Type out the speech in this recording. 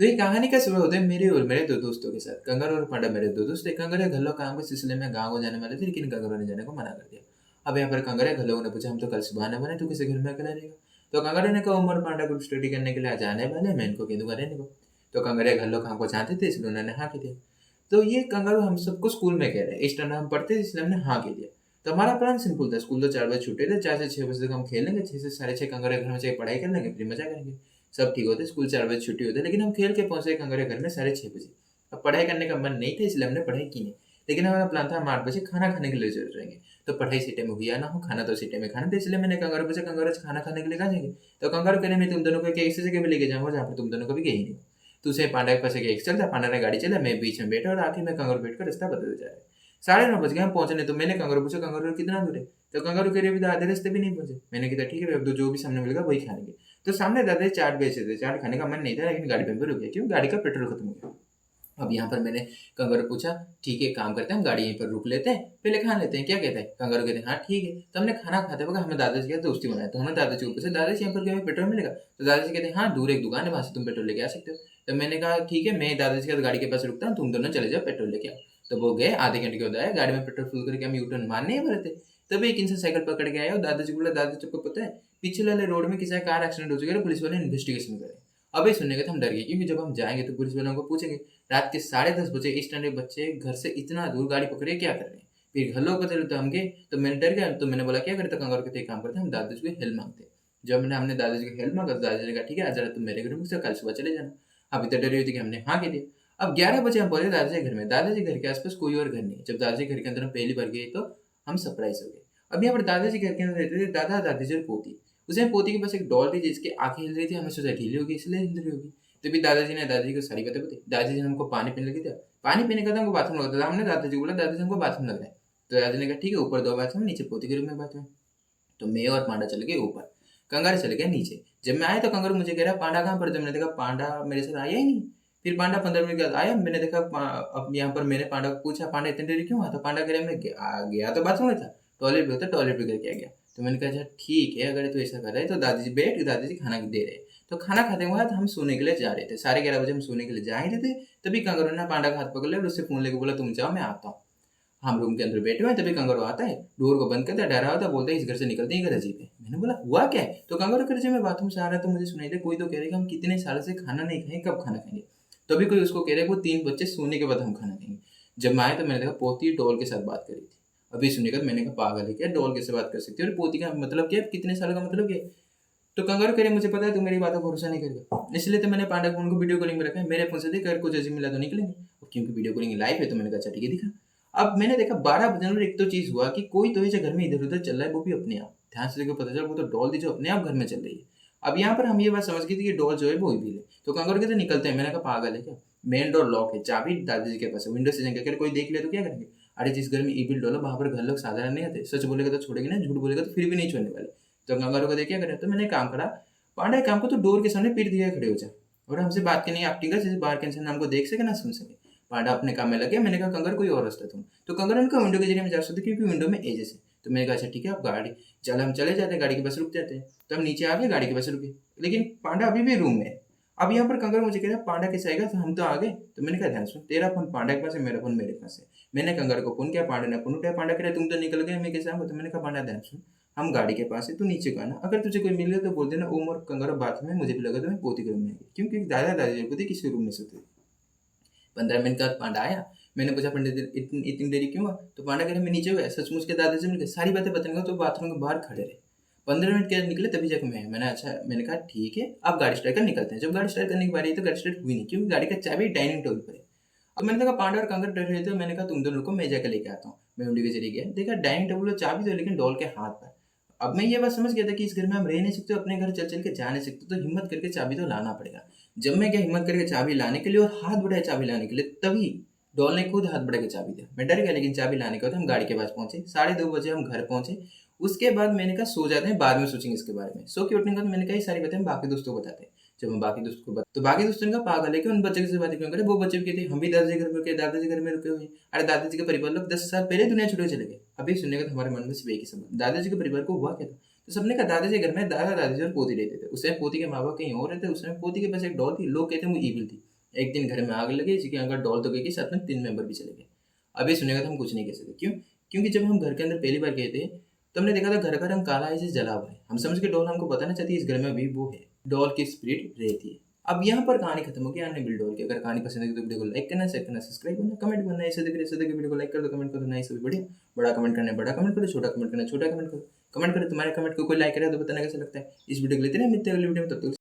तो ये कहानी का शुरू होता है मेरे और मेरे दो दोस्तों के साथ। कंगारू और पांडा मेरे दो दोस्त थे। कंगारू घल्लो काम के सिलसिले में गाँव को जाने वाले थे, लेकिन कंगारू ने जाने को मना कर दिया। अब यहाँ पर कंगारू घल्लो ने पूछा, हम तो कल सुबह आने वाले, तू किसी घर में अकेला रहेगा? तो कंगारू ने कहा, उमर पांडा ग्रुप स्टडी करने के लिए आज आने वाले, मैं इनको कह दूंगा रहने को। तो कंगारू घल्लो काम को जानते थे, इसलिए उन्होंने हाँ की दिया। तो ये कंगारू हम सबको स्कूल में कह रहे हैं, इस टर्न हम पढ़ते थे, इसलिए हमने हाँ कह दिया। तो हमारा प्लान सिंपल था, स्कूल तो 4 बजे छुट्टे थे, 4 से 6 बजे तक हम खेलेंगे, 6 से 6:30 कंगारू घर में जाके पढ़ाई कर लेंगे, फिर मजा करेंगे। सब ठीक होते, स्कूल 4 बजे छुट्टी होती, लेकिन हम खेल के पहुंचे कंगारू घर में 6:30 बजे। अब पढ़ाई करने का मन नहीं था, इसलिए हमने पढ़ाई की नहीं। लेकिन हमारा प्लान था हम 8 बजे खाना खाने के लिए जरूर जाएंगे। तो पढ़ाई सीटे में हुई या ना हो, खाना तो सीटे में खाना था, इसलिए मैंने कंगारू पूछा, कंगारू आज खाना खाने के लिए कहाँ जाएंगे? तो कंगारू कहने, मैं तुम दोनों को एक ऐसी जगह पे लेके जाऊंगा जहाँ पर तुम दोनों कभी गए ही नहीं हो। तो उसे पांडा के पास एक चलता, पांडा ने गाड़ी चला, मैं बीच में बैठा और आखिर में कंगारू बैठ कर रास्ता बदलते जा रहा है। 9:30 बज गए हम पहुंचने। तो मैंने कंगारू पूछा, कंगारू कितना दूर है? तो कंगारू कह रही, अभी तो आधे रास्ते भी नहीं पहुंचे। मैंने कहा ठीक है, अब तो जो भी सामने मिलेगा वही खाएंगे। तो सामने दादा चाट बेचे थे, चाट खाने का मन नहीं था, लेकिन गाड़ी पे रुक गया, क्यों? गाड़ी का पेट्रोल खत्म हो गया। अब यहाँ पर मैंने कंगारू पूछा, ठीक है काम करते हैं, हम गाड़ी यहीं पर रुक लेते हैं, पहले खा लेते हैं, क्या कहते हैं? कंगारू कहते हैं हाँ ठीक है। तो हमने खाना खाते वक्त हमें दादाजी का दोस्ती बनाया, तो हमने दादाजी को पूछा, दादाजी यहाँ पर क्या हमें पेट्रोल मिलेगा? तो दादाजी कहते हैं हाँ, दूर एक दुकान है, वहां से तुम पेट्रोल लेके आ सकते हो। तो मैंने कहा ठीक है, मैं दादाजी का गाड़ी के पास रुकता हूँ, तुम दोनों चले जाओ पेट्रोल लेके आओ। तो वो गए, आधे घंटे के बाद आया, गाड़ी में पेट्रोल फुल करके हम यूटर्न मारने ही वाले थे। तभी एक इंसान साइकिल पकड़ के आया और दादाजी बोला, दादाजी को पता है पीछे वाले रोड में किसी का कार एक्सीडेंट हो चुका है, पुलिस वाले इन्वेस्टिगेशन करें। अभी सुनने के तो हम डर गए, क्योंकि जब हम जाएंगे तो पुलिस वालों को पूछेंगे, रात के 10:30 बजे इस टाइम बच्चे घर से इतना दूर गाड़ी पकड़े क्या कर रहे हैं? फिर घर लोग पता चले तो हम गए। तो मैंने डर गया, तो मैंने बोला क्या करते? कंगारू कहते एक काम करते, हम दादाजी को हेल्प मांगते। जब मैंने हमने दादाजी को हेल्प मांगा तो दादाजी ने कहा ठीक है, आज जरा तुम मेरे घर में कल सुबह चले जाना। अब इतना डरी हुई थी कि हमने हाँ कह दिया। अब 11 बजे हम पहुंचे दादाजी घर में। दादाजी घर के आसपास कोई और घर नहीं। जब दादाजी घर के अंदर हम पहली बार गए तो हम सरप्राइज हो गए। अब यहाँ पर दादाजी घर के अंदर रहते थे दादा, दादाजी और पोती। उसे पोती के पास एक डॉल थी जिसकी आंखें हिल रही थी, हमें सोचा ढीली होगी इसलिए हिल रही होगी। तभी दादाजी ने दादाजी को सारी बातें बताई। दादाजी ने हमको पानी पीने लगे थे, पानी पीने का था, हमको बाथरूम लगता था। हमने दादाजी को बोला, दादाजी हमको बाथरूम लग रहा है। तो दादाजी ने कहा ठीक है, ऊपर 2 बाथरूम, नीचे पोती के रूम में बाथरूम। तो मैं और पांडा चले गए ऊपर, कंगारू चले गए नीचे। जब मैं आया तो कंगारू मुझे कह रहा पांडा कहाँ पर? जब मैंने देखा पांडा मेरे साथ आया ही नहीं। फिर पांडा 15 मिनट के बाद आया, मैंने देखा अब यहाँ पर मैंने पांडा को पूछा, पांडा इतनी देरी क्यों? आता पांडा कह रहा मैं गया तो बाथरूम में था, टॉयलेट भी होता, टॉयलेट भी करके आ गया। तो मैंने कहा अच्छा ठीक है, अगर तू ऐसा कर रहा है तो दादाजी बैठ, दादाजी खाना दे रहे हैं। तो खाना खाते के बाद हम सोने के लिए जा रहे थे, 11:30 बजे हम सोने के लिए जा ही रहे थे। तभी कंगारू ने पांडा का हाथ पकड़ लिया और उससे फोन लेके बोला, तुम जाओ मैं आता हूँ। हम रूम के अंदर बैठे हुए हैं, तभी कंगारू आता है, डोर को बंद करता है, डरा होता है, बोलता है इस घर से निकलते ही घर अजीब है। मैंने बोला हुआ क्या है? तो कंगारू कर मैं बाथरूम से आ रहा था, मुझे सुनाई दे कोई तो कह रहे कि हम कितने साल से खाना नहीं खाए, कब खाना खाएंगे? तभी कोई उसको कह रहे वो 3 बच्चे सोने के बाद हम खाना खाएंगे। जब मैं आया तो मैंने देखा पोती डॉल के साथ बात करी थी। अभी सुनने का मैंने कहा पागल है क्या, डॉल कैसे बात कर सकती है? और पोती का मतलब क्या, कितने साल का मतलब क्या है? तो कंगारू कह रहे मुझे पता है तू मेरी बात पर भरोसा नहीं करेगा, इसलिए तो मैंने पांडा फोन को वीडियो कॉलिंग में रखा है, मेरे फोन से देख अगर कुछ ऐसे मिला तो निकलेंगे। और क्योंकि वीडियो कॉलिंग लाइव है तो मैंने कहा अच्छा ठीक है दिखा। अब मैंने देखा 12 बजे और एक तो चीज हुआ कि कोई तो है जो घर में इधर उधर चल रहा है, वो भी अपने आप। ध्यान से देखो पता चला वो तो डॉल थी जो अपने आप घर में चल रही है। अब यहाँ पर हम ये बात समझ गए थे कि डॉल जो है वो भी है। तो कंगारू कहते निकलते हैं। मैंने कहा पागल है क्या, मेन डोर लॉक है, चाबी दादाजी के पास है, विंडो से जाएंगे, अगर कोई देख ले तो क्या करेंगे? अरे जिस घर में इविल डॉल है वहां पर घर लोग साधारण नहीं आते, सच बोलेगा तो छोड़ेंगे ना, झूठ बोलेगा तो फिर भी नहीं छोड़ने वाले। तो कंगारू को देख क्या करें, तो मैंने काम करा, पांडा एक काम को तो डोर के सामने पीठ दिया खड़े हो जा और हमसे बात करनी है एक्टिंग कर, जैसे बाहर के इंसान हमको देख सके ना सुन सके। पांडा अपने काम में लगे। मैंने कहा कंगारू कोई और रास्ता तुम। तो कंगारू ने कहा विंडो के जरिए में जा सकते क्योंकि विंडो में एजेस है। तो मैंने कहा अच्छा ठीक है, आप गाड़ी चल, हम चले जाते हैं, गाड़ी के पास रुक जाते हैं। तो हम नीचे आ गए, गाड़ी के पास रुके, लेकिन पांडा अभी भी रूम में है। अब यहाँ पर कंगारू मुझे कह रहा पांडा कैसे आएगा, तो हम तो आ गए। तो मैंने कहा ध्यान सुन, तेरा फोन पांडा के पास है, मेरा फोन मेरे पास है। मैंने कंगारू को फोन किया, पांडा ने फोन उठाया, पांडा कह रहा तुम तो निकल गए, मैं कैसे आऊंगा? तो मैंने कहा पांडा ध्यान सुन, हम गाड़ी के पास है, तू नीचे का ना, अगर तुझे कोई मिल गया तो बोल देना ओम और कंगारू बात में, मुझे भी लगा तो मैं पोती के रूम में, क्योंकि दादा दादी को किसी रूम में सोते थे। 15 मिनट के बाद पांडा आया। मैंने पूछा पंडित जी इतनी इतनी देरी क्यों हुआ? तो पांडा कह रहे मैं नीचे हुआ, सचमुच के दादाजी मिल गए, सारी बातें बताऊंगा तो बाथरूम के बाहर खड़े रहे। 15 मिनट के बाद निकले, तभी जाकर मैंने अच्छा, मैंने कहा ठीक है अब गाड़ी स्टार्ट कर निकलते हैं। जब गाड़ी स्टार्ट करने की बारी आई तो गाड़ी स्टार्ट हुई नहीं, क्योंकि गाड़ी का चाबी डाइनिंग टेबल पर है। अब मैंने देखा पांडा और कंकर डर रहे थे, मैंने कहा तुम दोनों को मैं जाकर लेके आता हूँ। मैं उंडी के जरिए गया, देखा डाइनिंग टेबल पर चाबी तो लेकिन डॉल के हाथ पर। अब मैं ये बात समझ गया था कि इस घर में हम रह नहीं सकते, अपने घर चल चल के जा नहीं सकते, तो हिम्मत करके चाबी तो लाना पड़ेगा। जब मैं क्या हिम्मत करके चाबी लाने के लिए और हाथ बढ़ाया चाबी लाने के लिए, तभी डॉल ने खुद हाथ बढ़ा के चाबी दिया। मैं डर गया, लेकिन चाबी लाने के बाद हम गाड़ी के पास पहुंचे, 2:30 बजे हम घर पहुंचे। उसके बाद मैंने कहा सो जाते हैं, बाद में सोचेंगे इसके बारे में। सो के उठने के बाद मैंने कहा ये सारी बातें हम बाकी दोस्तों को बताते हैं। जब हम बाकी दोस्तों को तो बाकी दोस्तों ने कहा पागल है कि उन बच्चे से बातें क्यों करे, वो बच्चे भी कहते हम भी दादाजी घर में रुके, दादाजी घर में रुके हुए हैं। अरे दादाजी के परिवार लोग 10 साल पहले दुनिया छोड़ के चले गए। अभी सुनने का हमारे मन में सिर्फ एक ही सवाल, दादाजी के परिवार को हुआ क्या था? तो सबने कहा दादाजी घर में दादा दादाजी और पोती रहते थे। उस समय पोती के माँ बाप कहीं और रहते, उस समय पोती के पास एक डॉल थी, लोग कहते हैं वो ईविल थी। एक दिन घर में आग लगी, जी के अंदर डॉल तो गई, साथ में 3 मेंबर भी चले गए। अब ये सुनेगा तो हम कुछ नहीं कह सकते, क्यों? क्योंकि जब हम घर के अंदर पहली बार गए थे, तो हमने देखा था घर का रंग काला है जैसे जला हुआ है। हम समझ के डॉल हमको बताना चाहती है इस घर में अभी वो है, डॉल की स्पिरिट रहती है। अब यहाँ पर कहानी खत्म हो गई अन्य डॉल की। अगर कहानी पसंद है तो वीडियो को लाइक करना, शेयर करना, सब्सक्राइब करना, कमेंट करना। ऐसे देख रहे ऐसे देख वीडियो को लाइक कर दो, कमेंट कर दो, नहीं सभी बढ़िया। बड़ा कमेंट करना है बड़ा कमेंट करो, छोटा कमेंट करना है छोटा कमेंट करो। कमेंट करो, तुम्हारे कमेंट को कोई लाइक करे तो बताना कैसा लगता है। इस वीडियो को लेते हैं मिलते हैं अगली वीडियो में, तब तक